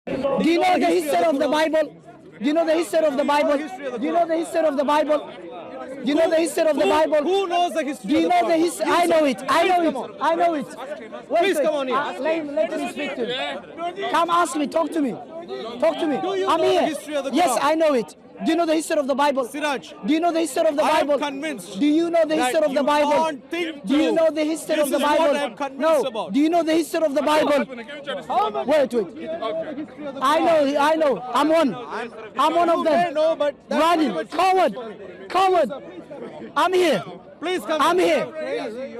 Do you know the history of the Bible? Do you know the history of the Bible? Do you know the history of the Bible? Do you know the history of the Bible? Who knows the history? Do you know the history? I know it. I know Please, it. I know it. Wait, Please come on here. Let me speak to him. Come ask me. Talk to me. Talk to me. Do you I'm know here. the history of the Yes, Quran? I know it. Do you know the history of the Bible? Siraj, Do you know the history of the I am Bible? convinced Do you know the that history of the you Bible? can't think Do you through. know the history This of the is what Bible? I am convinced No. about. Do you know the history of the Bible? Wait. I know. I'm one. I'm one of You may them. know, but that's Running. pretty much- Coward. I'm here. Please come. I'm here.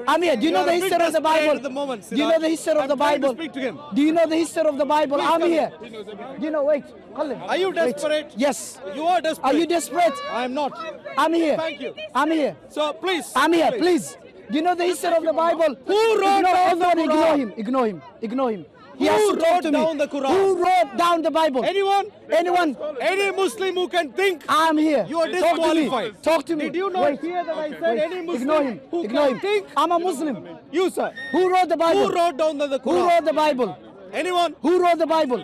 I'm here. Do you know are the a bit history of the desperate Bible? at the moment, Do you know the history of I'm the trying to Bible? speak to him. Do you know the history of the Bible? Please I'm come here. Do you know? Wait. Call him. Are you Wait. desperate? Yes. You are desperate. Are you desperate? I am not. I'm here. Thank you. I'm here. So please. I'm here. Please. Do you know the history of the Bible? Who wrote down the everyone Quran? Ignore him. Ignore him. He Who has to talk wrote to me. down the Quran? Who wrote down the Bible? Anyone? Anyone? Any Muslim who can think. I'm here. You are Talk to me. disqualified. Talk to me. Did you not Wait. hear that I said Wait. any Muslim Ignore him. who Ignore can him. think? I'm a Muslim. You, sir. Who wrote the Bible? Who wrote down the Who Quran? wrote the Bible? Anyone? Who wrote the Bible?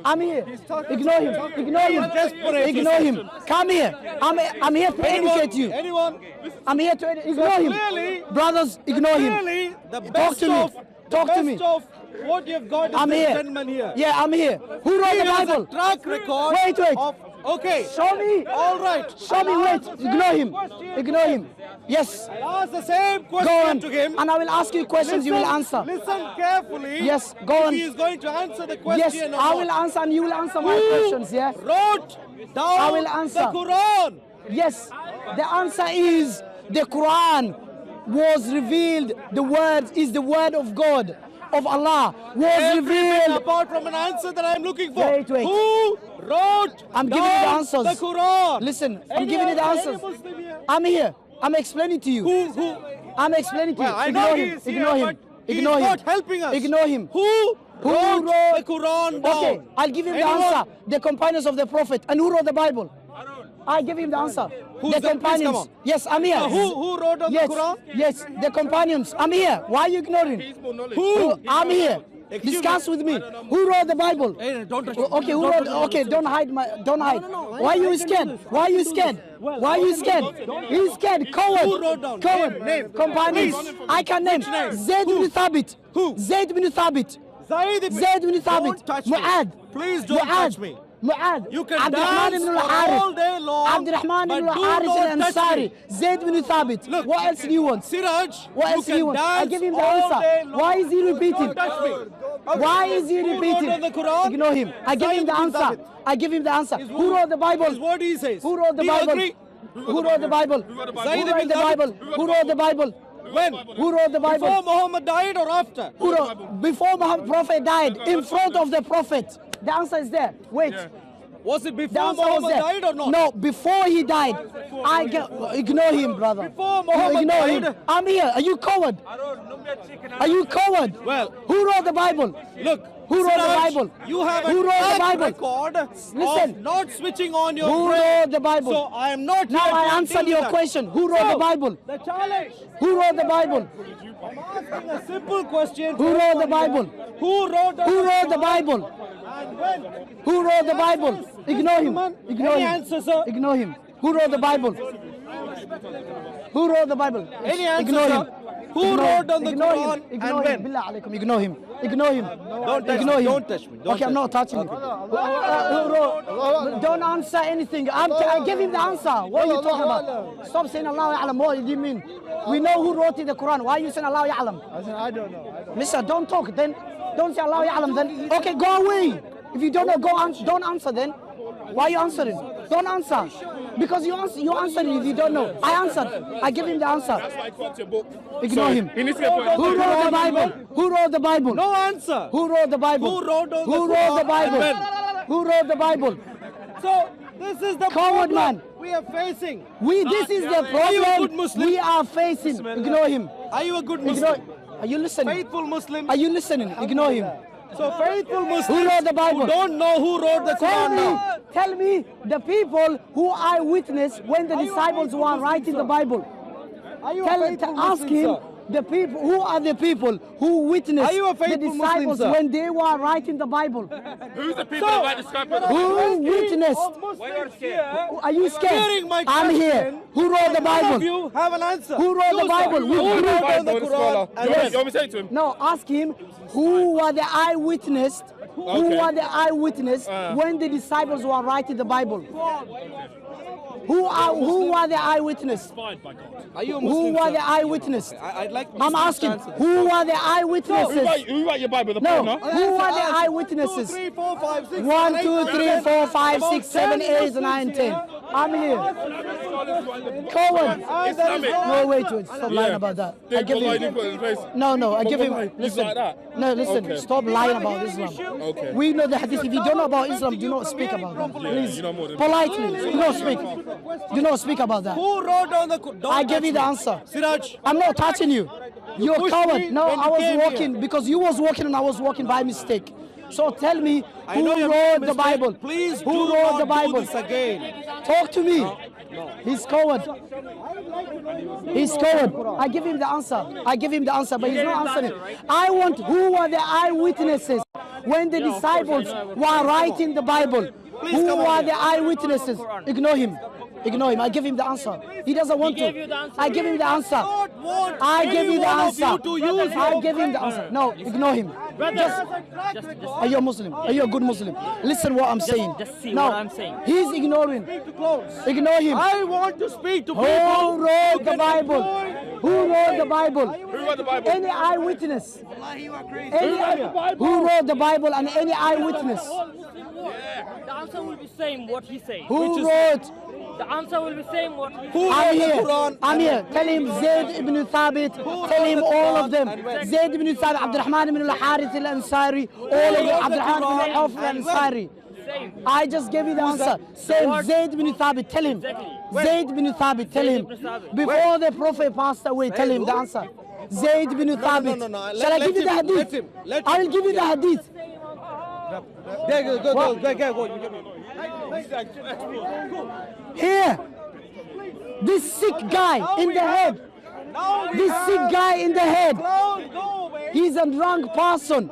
I'm here. Ignore him. Ignore him. desperate. Ignore him. Come here. I'm here to educate you. Anyone? I'm here to ignore him. Clearly- Brothers, ignore him. Clearly, the Talk best to me. of Talk the to me. best of what you've got is I'm this here. gentleman here. Yeah, I'm here. Who wrote He the has Bible? a track record. Wait. Of, okay. Show me. All right. Show me. Wait. Ignore him. Ignore him. Yes. I'll ask the same Go question on. to him. And I will ask you questions. You will answer. Listen carefully. Yes, go if on. He is going to answer the Yes, question. or I not. will answer and you will answer my Who questions. Yeah. wrote down I will answer. the Quran? Yes. The answer is the Quran was revealed. The word is the word of God, of Allah, was Everything revealed. apart from an answer that I'm looking for. Wait. Who wrote I'm giving you the down answers. the Quran? Listen, I'm Any giving you the other- answers. any Muslim here? I'm here. I'm explaining to you. Who? I'm explaining to Well, you. I know Ignore he him. is here, Ignore him. but he Ignore is him. not helping us. Ignore him. Who wrote wrote- the Quran down? Okay, I'll give him the Anyone? answer. The companions of the Prophet. And who wrote the Bible? I give him the answer. Who's the that? Please companions. come on. Yes, I'm here. Who wrote down Yes, the Quran? yes, the companions. I'm here. Why are you ignoring? Who? I'm here. Excuse Discuss me. with me. Who wrote the Bible? Hey, don't touch me. Okay, who wrote? Okay, don't hide don't hide. Why are you scared? Why are you scared? Why are you scared? He's scared. Coward. Who wrote down? Coward. Name. Companions. Please. I can name. Which name? Zayd bin Thabit. Who? Zayd bin Thabit. Zaid Zayd bin Thabit. Don't touch me. Mu'ad. Please don't touch me. Mu'ad. You can Abdurrahman dance ibn for al-Harith. all day long, Abdurrahman but ibn do al-Harith not touch al-Ansari. me. Zayd bin Thabit. Look. What else do you want? Siraj, What you else do you can want? I dance give him the all day answer. long. Why is he repeating? Don't touch me. Why is he Who wrote repeating? down the Quran? Ignore him. I give him the Zayd bin answer. Thabit. I give him the answer. Is Who wrote the Bible? Is what he says. Who wrote the Do you Bible? agree? Who wrote the Bible? Who Zayd wrote bin the Thabit. Bible? Who wrote the Bible? When? Who wrote the Bible? Before Muhammad died or after? Who wrote? Before Muhammad Prophet died, in front of the Prophet. The answer is there. Wait. Was it The before answer was Muhammad there. died or not? No, before he died. Ignore him, brother. Before Muhammad Ignore died. him. I'm here. Are you coward? Are you coward? Well, Who wrote the Bible? look. Who wrote the Siraj, Bible? You have Who a wrote the track Bible? record Listen. of not switching on your Who brain. wrote the Bible? So I am not Now here to I answered deal your with that. question. Who wrote the Bible? The challenge. Who wrote the Bible? I'm asking a simple question. Who wrote the Bible? Who wrote the Who wrote the Bible? And when? Who wrote the Bible? Ignore him. Ignore Any him. answer, sir? Ignore him. Who wrote the Bible? Who wrote the Bible? Any answer, Ignore sir? him. Who Ignore wrote him. down the Ignore Quran him. Ignore and him. when? Billah alaikum. Ignore him. Ignore him. Don't touch Ignore me. him. Don't touch me. Don't Okay, I'm not touch touching him. Who wrote? Don't answer anything. I give him the answer. What are you talking about? Stop saying Allah Ya'lam. What do you mean? We know who wrote in the Quran. Why are you saying Allah Ya'lam? I don't know. Mister, don't talk. Then don't say Allah Ya'lam. Then okay, go away. If you don't know, don't answer. Then why are you answering? Don't answer. Because you answered if you don't know. I answered. I give him the answer. Ignore him. He needs to get Who wrote the Bible? Who wrote the Bible? No answer. Who wrote the Bible? Who wrote down the Who wrote the Quran Bible? and when? Who wrote the Bible? So this is the Coward problem man. we are facing. This is the Are you a good problem Muslim? we are facing. Ignore him. Are you a good Ignore. Muslim? Are you listening? Faithful Muslim? Are you listening? Ignore him. So faithful Muslims Who wrote the Bible? who don't know who wrote the Quran now. Tell me the people who I witnessed when the disciples were writing the Bible. Are you Ask a faithful Muslim, him sir? The people, who are the people who witnessed Are you a the faithful disciples Muslim, sir? when they were writing the Bible? Who's the people that write the scripture? Who witnessed? Are you Hearing scared? my I'm here. question, Who wrote the None of Bible? you have an answer. Who wrote the You, Bible? sir. Who Who wrote wrote down the Bible, Quran? scholar. And You yes. want me to say it to him? No, ask him who were the eyewitness. Who Okay. were the eyewitness when the disciples were writing the Bible? Who were the eyewitness? Are you a Who Muslim, were sir? the eyewitness? I'd like I'm Muslims asking, to answer. who were the eyewitnesses? Who write your Bible? The No, phone, huh? who are the Answer. eyewitnesses? 2, 3, 4, 5, 6, 1, 7, 2, 8, 3, 9, 4, 5, about 6, 7, 10 8, 9, 10. I'm here. Coward. Islamic. No, wait. Stop lying about that. I Think give Allah him. didn't put it in place. No, I give him. He's Listen. like that. No, listen. Okay. Stop lying about Islam. Okay. We know the hadith. If you don't know about Islam, do not speak about that. Please. you know more than me. Politely. Do not speak. Do not speak about that. Who wrote down the Quran? I gave you the answer. Siraj. I'm not touching you. You're a pushed coward. me No, when I you was came walking here. because you was walking and I was walking by mistake. So tell me I know who you're wrote making the a mistake. Bible? Please Who do wrote not the Bible? do this again. Talk to me. He's coward. He's coward. I give him the answer. I give him the answer, but he's not answering. I want who were the eyewitnesses when the disciples were writing the Bible. Who come on were here. the eyewitnesses? Ignore him. Ignore him. I give him the answer. He doesn't want to. I give him the answer. I give you the answer. I give him the answer. No, ignore him. Just, are you a Muslim? Are you a good Muslim? Listen what I'm saying. just see No, what I'm saying. he's ignoring. Ignore him. I want to speak to Who people. wrote the Bible? Who wrote the Bible? Who wrote the Bible? Any eyewitness? Who wrote the Bible and any eyewitness? The answer will be same what he say. Who wrote? The answer will be same what he Who I'm wrote the here. Quran? I'm here. Tell him Zayd ibn Thabit. Tell him all of them. Zayd ibn Thabit, Abdurrahman ibn al-Harith al-Ansari. All of them. Abdurrahman ibn Auf al-Ansari. I just gave you the answer. Same Zayd ibn Thabit. Tell him. Zayd ibn Thabit. Tell him. Before the Prophet passed away, tell him the answer. Zayd ibn Thabit. no. Shall I Let give you the him, let hadith? him, let I will give you the hadith. Go. Here, this sick guy in the head. This sick guy in the head. He's a drunk person.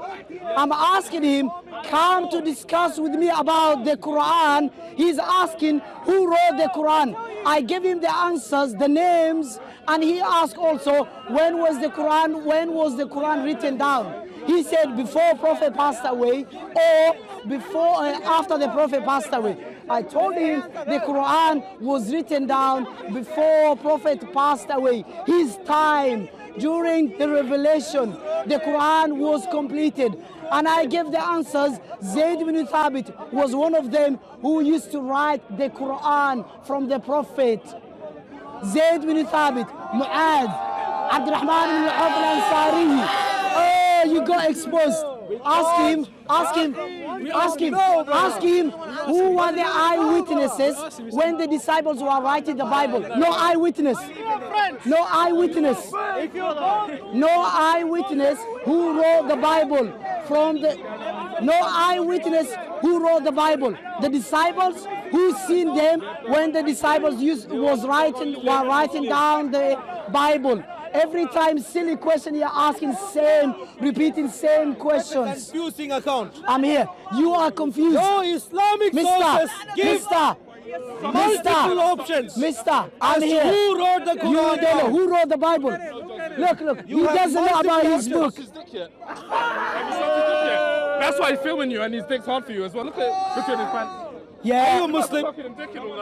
I'm asking him, come to discuss with me about the Quran. He's asking who wrote the Quran. I gave him the answers, the names, and he asked also when was the Quran written down. He said before Prophet passed away or before after the Prophet passed away. I told him the Quran was written down before Prophet passed away. His time during the revelation, the Quran was completed. And I gave the answers. Zayd ibn Thabit was one of them who used to write the Quran from the Prophet. Zayd ibn Thabit, Mu'adh, Abdurrahman ibn Auf al-Ansari. Oh, you got exposed. Ask him who were the eyewitnesses when the disciples were writing the Bible. No eyewitness. No eyewitness. No eyewitness who wrote the Bible no eyewitness who wrote the Bible. The disciples who seen them when the disciples were writing down the Bible. Every time silly question you're asking repeating same questions. Confusing account. I'm here. You are confused. No Islamic sources give multiple options. Mister, I'm As to here. who wrote the You Quran don't know down. who wrote the Bible. Look. He have doesn't know about his multiple book. That's why he's filming you and his dick's hard for you as well. Look at his pants. Are you a Yeah. Muslim?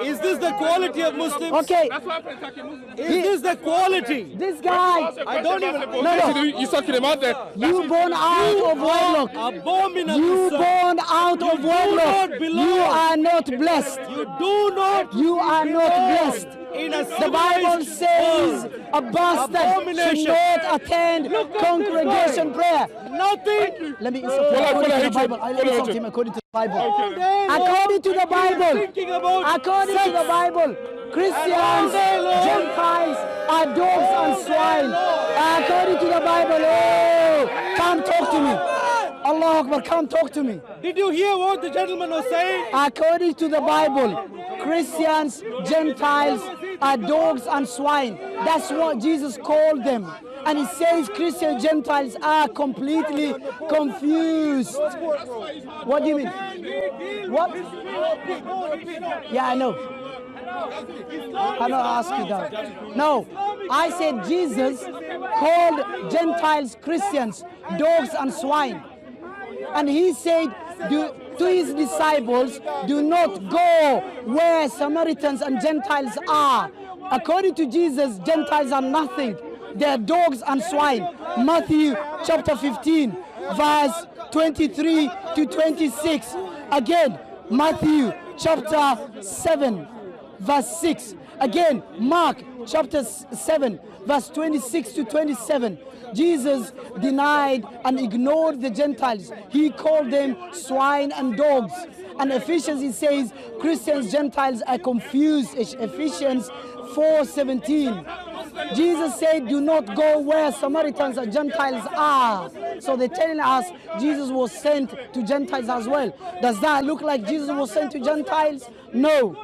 Is this the quality of Muslims? Okay. That's why I'm attacking Muslims. Is this the quality? This guy, I don't even- No. You sucking him out there. you born out of wedlock. Abominable. You sir. born out of wedlock. not belong. You are not blessed. You do not. You are not blessed. In a The Bible civilized says world. a bastard should Abomination. not attend Look at congregation this prayer. Nothing. Let me insult him Full of according to the hatred. Bible. I'll Full of insult hatred. him according to the Bible. Okay. According to the Bible. Thinking about According to the Bible, Christians, all day long. Gentiles are dogs and swine. According to the Bible, oh, come talk to me. Allah Akbar, come talk to me. Did you hear what the gentleman was saying? According to the Bible, Christians, Gentiles are dogs and swine. That's what Jesus called them. And it says Christian Gentiles are completely confused. What do you mean? What? Yeah, I know. I'm not asking that. No, I said Jesus called Gentiles Christians dogs and swine. And he said to his disciples, do not go where Samaritans and Gentiles are. According to Jesus, Gentiles are nothing. They are dogs and swine. Matthew chapter 15, verse 23 to 26. Again, Matthew chapter 7, verse 6. Again, Mark chapter 7, verse 26 to 27. Jesus denied and ignored the Gentiles. He called them swine and dogs. And Ephesians, it says, Christians, Gentiles are confused. Ephesians 4:17. Jesus said, do not go where Samaritans and Gentiles are. So they're telling us Jesus was sent to Gentiles as well. Does that look like Jesus was sent to Gentiles? No.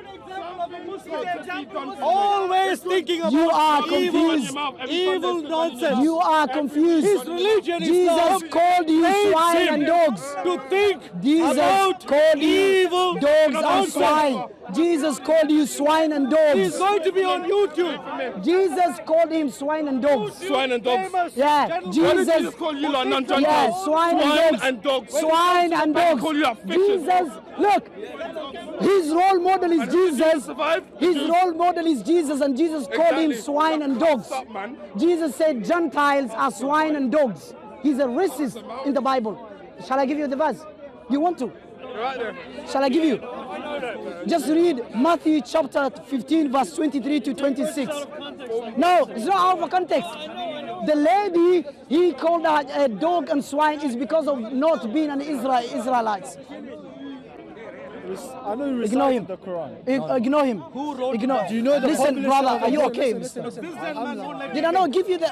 Always thinking about You are confused. evil nonsense. You are confused. His religion, Jesus Islam, called you trains swine him and dogs. to think Jesus about called you evil dogs and nonsense. swine. Jesus called you swine and He's dogs. going to be on YouTube. Jesus called him swine and dogs. Swine and dogs. Yeah, What did Jesus Jesus. call you like non-Gentiles? Yeah, swine and dogs. Swine and Why dogs. call you a fishes? Jesus, look, his role model is Jesus. survive? His role model is Jesus, and Jesus called him Exactly. swine and dogs. What's up, man? Jesus said Gentiles are swine and dogs. He's a racist in the Bible. Shall I give you the verse? You want to? Right there. Shall I give you? Just read Matthew chapter 15, verse 23 to 26. No, it's not out of context. The lady he called her a dog and swine is because of not being an Israelite. I know you Ignore him. recited the Quran. Ignore him. Who wrote Ignore. that? Do you know the Listen, population brother, of the are you world? okay, Listen, mister? listen. Did I not give you the?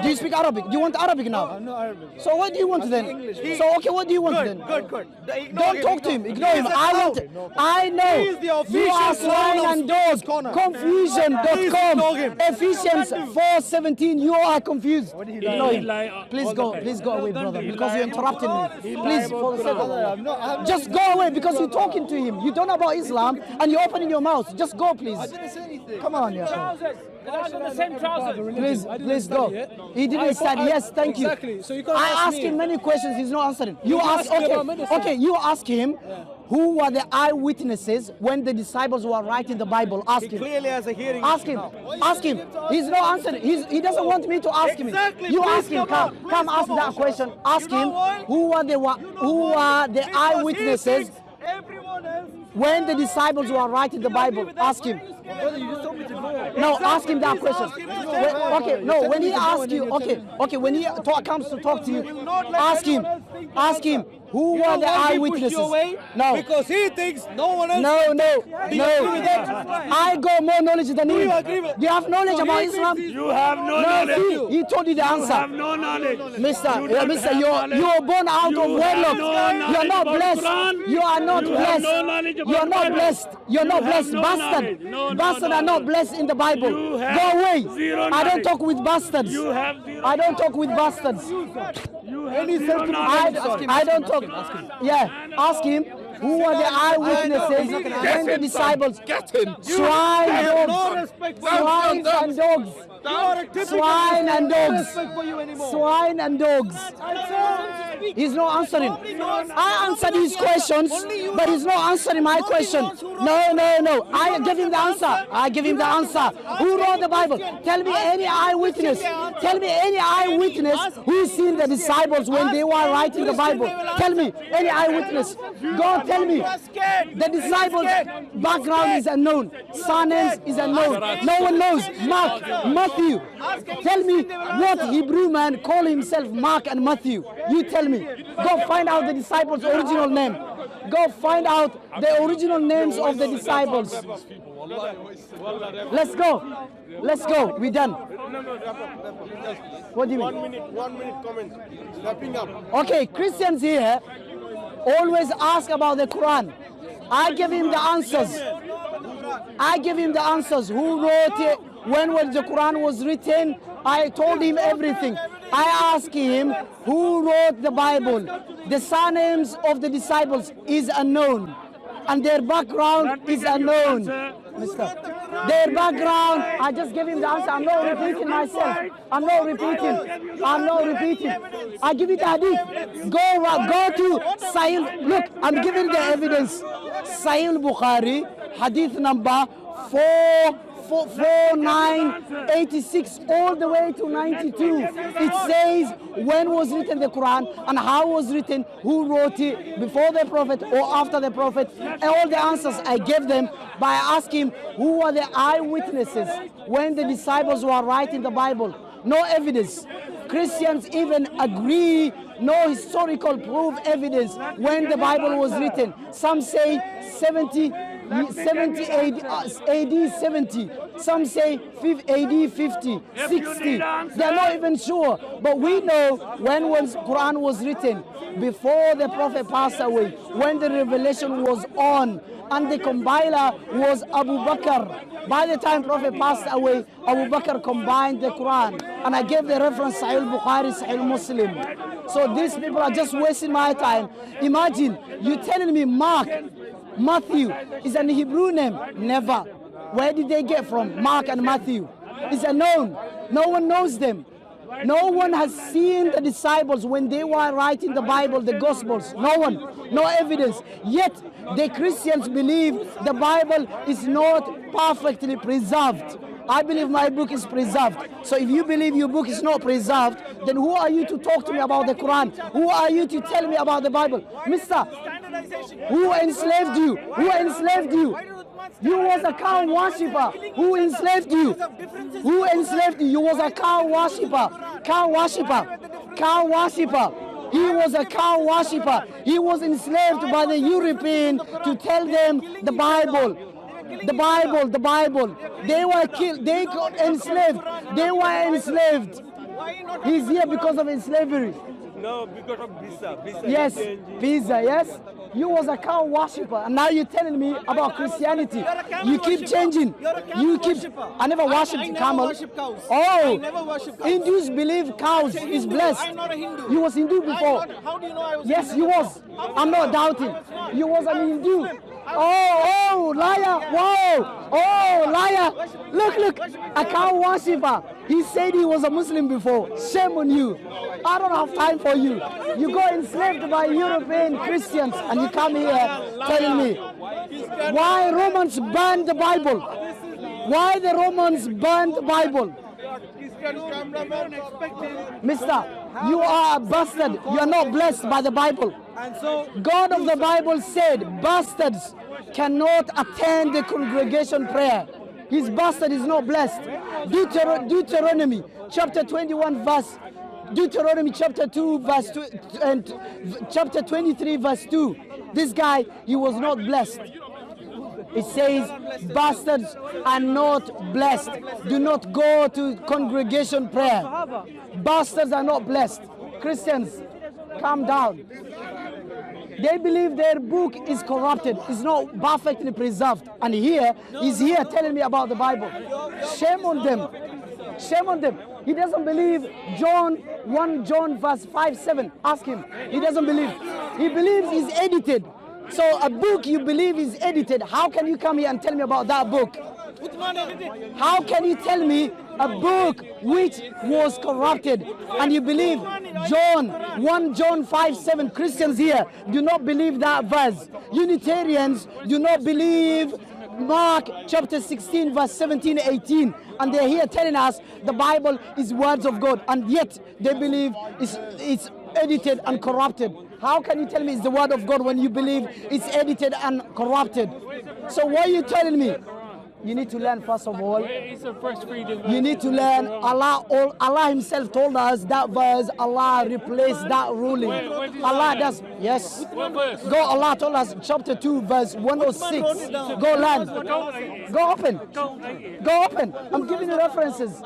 Do you speak Arabic? Do you want Arabic now? I'm not Arabic. So what do you want then? So okay, what do you want then? Good. Don't talk to him. Ignore him. I want. I know. He is the You official are swine clown of and dogs. corner. Confusion.com. Please ignore him. Ephesians 4:17. You are confused. did he Ignore lie? him. He lie. Please go away, brother, because you're interrupting me. Please, for the sake of I'm not- Allah. I'm Just go away because you're talking to him. You don't know about Islam and you're opening your mouth. Just go, please. Come on, yeah. Trousers. They are the same trousers. Please go. He didn't study. Yes, thank you. Exactly. So you can't I ask asked me. him many questions. He's not answering. You can ask. ask me about Okay. medicine. Okay. You ask him. Who were the eyewitnesses when the disciples were writing the Bible? Ask him. Clearly has a hearing. Ask him. Ask him. He's not answering. He doesn't want me to ask him. Exactly. You Please ask him. come on. Come ask that question. Ask him. Who are the eyewitnesses Everyone else. when the disciples were writing the Bible? Ask him. No, ask him that question. When he asks you, when he comes to talk to you, ask him, who were the eyewitnesses? No. Because he thinks no one else. No. I got more knowledge than him. you agree with- Do you have knowledge about Islam? You have no No, knowledge. he told you the You have answer. no knowledge. Mister, You don't mister, have you're knowledge. born out You of have wedlock. no You're knowledge not about blessed. Quran. You are not You have blessed. no knowledge about You're not Bible. blessed. You're not You blessed. have no Bastard. knowledge. No, Bastards no, are no. not blessed in the Bible. You have Go away. zero I don't knowledge. talk with bastards. You have zero I don't talk with bastards. You have zero knowledge. I don't talk. Yeah, ask him. Who are the eyewitnesses when the disciples? Get him. Swine, No dogs. respect for Swine and dogs. Swine and dogs. for you anymore. Swine and dogs. He's not answering. I answered his questions, but he's not answering my question. No. I give him the answer. Who wrote the Bible? Tell me any eyewitness. Tell me any eyewitness who's seen the disciples when they were writing the Bible. Tell me any eyewitness. Go tell me. The disciples' background is unknown. Surnames is unknown. No one knows. Mark, Matthew. Tell me what Hebrew man call himself Mark and Matthew. You tell me. Go find out the disciples' original name. Go find out the original names of the disciples. Let's go. We're done. What do you mean? 1 minute comment. Wrapping up. Okay, Christians here always ask about the Quran. I give him the answers. Who wrote it? When was the Quran was written? I told him everything. I asked him who wrote the Bible. The surnames of the disciples is unknown, and their background is unknown. Mister, their background, I just gave him the answer. I'm not repeating myself. I'm not repeating. I give you the hadith. Go to Sahih. Look, I'm giving the evidence. Sahih Bukhari, hadith number 4986 all the way to 92. It says when was written the Quran and how was written, who wrote it, before the Prophet or after the Prophet. And all the answers I gave them by asking who were the eyewitnesses when the disciples were writing the Bible. No evidence. Christians even agree, no historical proof evidence when the Bible was written. Some say 70 AD 70, some say AD 50, 60. They are not even sure. But we know when Quran was written, before the Prophet passed away, when the revelation was on, and the compiler was Abu Bakr. By the time Prophet passed away, Abu Bakr combined the Quran. And I gave the reference Sahih Bukhari, Sahih Muslim. So these people are just wasting my time. Imagine you telling me Mark, Matthew is an Hebrew name. Never. Where did they get from? Mark and Matthew. It's unknown. No one knows them. No one has seen the disciples when they were writing the Bible, the Gospels. No one. No evidence. Yet the Christians believe the Bible is not perfectly preserved. I believe my book is preserved. So if you believe your book is not preserved, then who are you to talk to me about the Quran? Who are you to tell me about the Bible? Mister, who enslaved you? Who enslaved you? You was a cow worshipper. Who enslaved you? Who enslaved you? You was a cow worshipper. Cow worshipper. Cow worshipper. He was a cow worshipper. He was enslaved by the European to tell them the Bible. The Bible. They were killed. They got enslaved. They were enslaved. He's here because of slavery. No, because of visa. Yes, visa, yes. You was a cow worshipper, and now you're telling me about Christianity. You keep changing. You keep. I never worshipped camels. Oh, Hindus believe cows is blessed. I'm not a Hindu. You was Hindu before. How do you know I was? Yes, you was. I'm not doubting. You was an Hindu. Oh, liar. Whoa. Oh, liar. Look. A cow worshipper. He said he was a Muslim before. Shame on you. I don't have time for you. You go enslaved by European Christians and you come here telling me why Romans burned the Bible. Why the Romans burned the Bible? Mister, you are a bastard. You are not blessed by the Bible. And so God of the Bible said bastards cannot attend the congregation prayer. His bastard is not blessed. Deuteronomy chapter 21 verse, Deuteronomy chapter 2 verse 2 and chapter 23 verse 2. This guy, he was not blessed. It says bastards are not blessed. Do not go to congregation prayer. Bastards are not blessed. Christians, calm down. They believe their book is corrupted. It's not perfectly preserved. And he's here telling me about the Bible. Shame on them. Shame on them. He doesn't believe 1 John verse 5-7. Ask him. He doesn't believe. He believes it's edited. So a book you believe is edited. How can you come here and tell me about that book? How can you tell me a book which was corrupted and you believe 1 John 5-7? Christians here do not believe that verse. Unitarians do not believe Mark chapter 16 verse 17-18, and they're here telling us the Bible is words of God, and yet they believe it's edited and corrupted. How can you tell me it's the word of God when you believe it's edited and corrupted? So what are you telling me? You need to learn, first of all. You need to learn. Allah Himself told us that verse. Allah replaced that ruling. Allah does. Yes. Go. Allah told us chapter 2 verse 106. Go learn. Go open. Go open. I'm giving you references.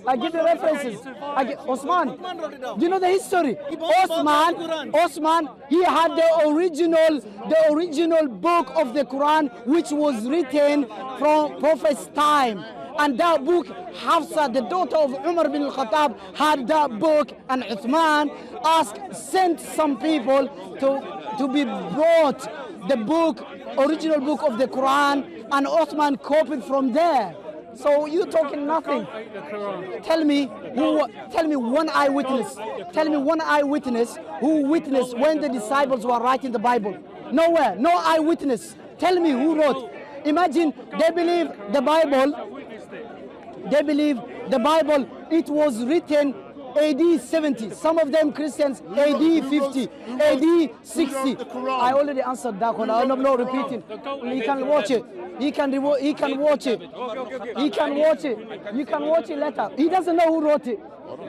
I give you references. Osman. Do you know the history? Osman. He had the original book of the Quran, which was written from Prophet's time. And that book, Hafsa, the daughter of Umar bin al-Khattab, had that book, and Uthman sent some people to be brought the book, original book of the Quran, and Uthman copied from there. So you talking nothing. Tell me one eyewitness. Tell me one eyewitness who witnessed when the disciples were writing the Bible. Nowhere, no eyewitness. Tell me who wrote. Imagine they believe the Bible. They believe the Bible, it was written AD 70. Some of them Christians AD 50, AD 60. I already answered that one. I'm not repeating. He can watch it. He can watch it. He can watch it. You can watch it later. He doesn't know who wrote it.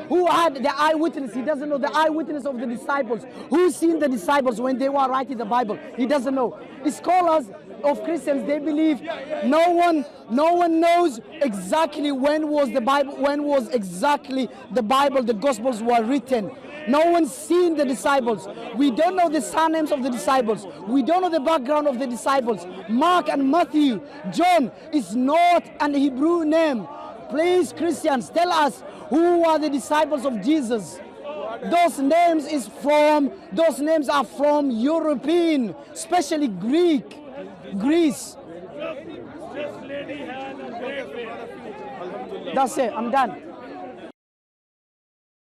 Who had the eyewitness? He doesn't know the eyewitness of the disciples. Who seen the disciples when they were writing the Bible? He doesn't know. The scholars of Christians, they believe no one knows exactly when was exactly the Bible, the Gospels were written. No one's seen the disciples. We don't know the surnames of the disciples. We don't know the background of the disciples. Mark and Matthew, John is not an Hebrew name. Please, Christians, tell us who are the disciples of Jesus. Those names are from European, especially Greece. That's it. I'm done.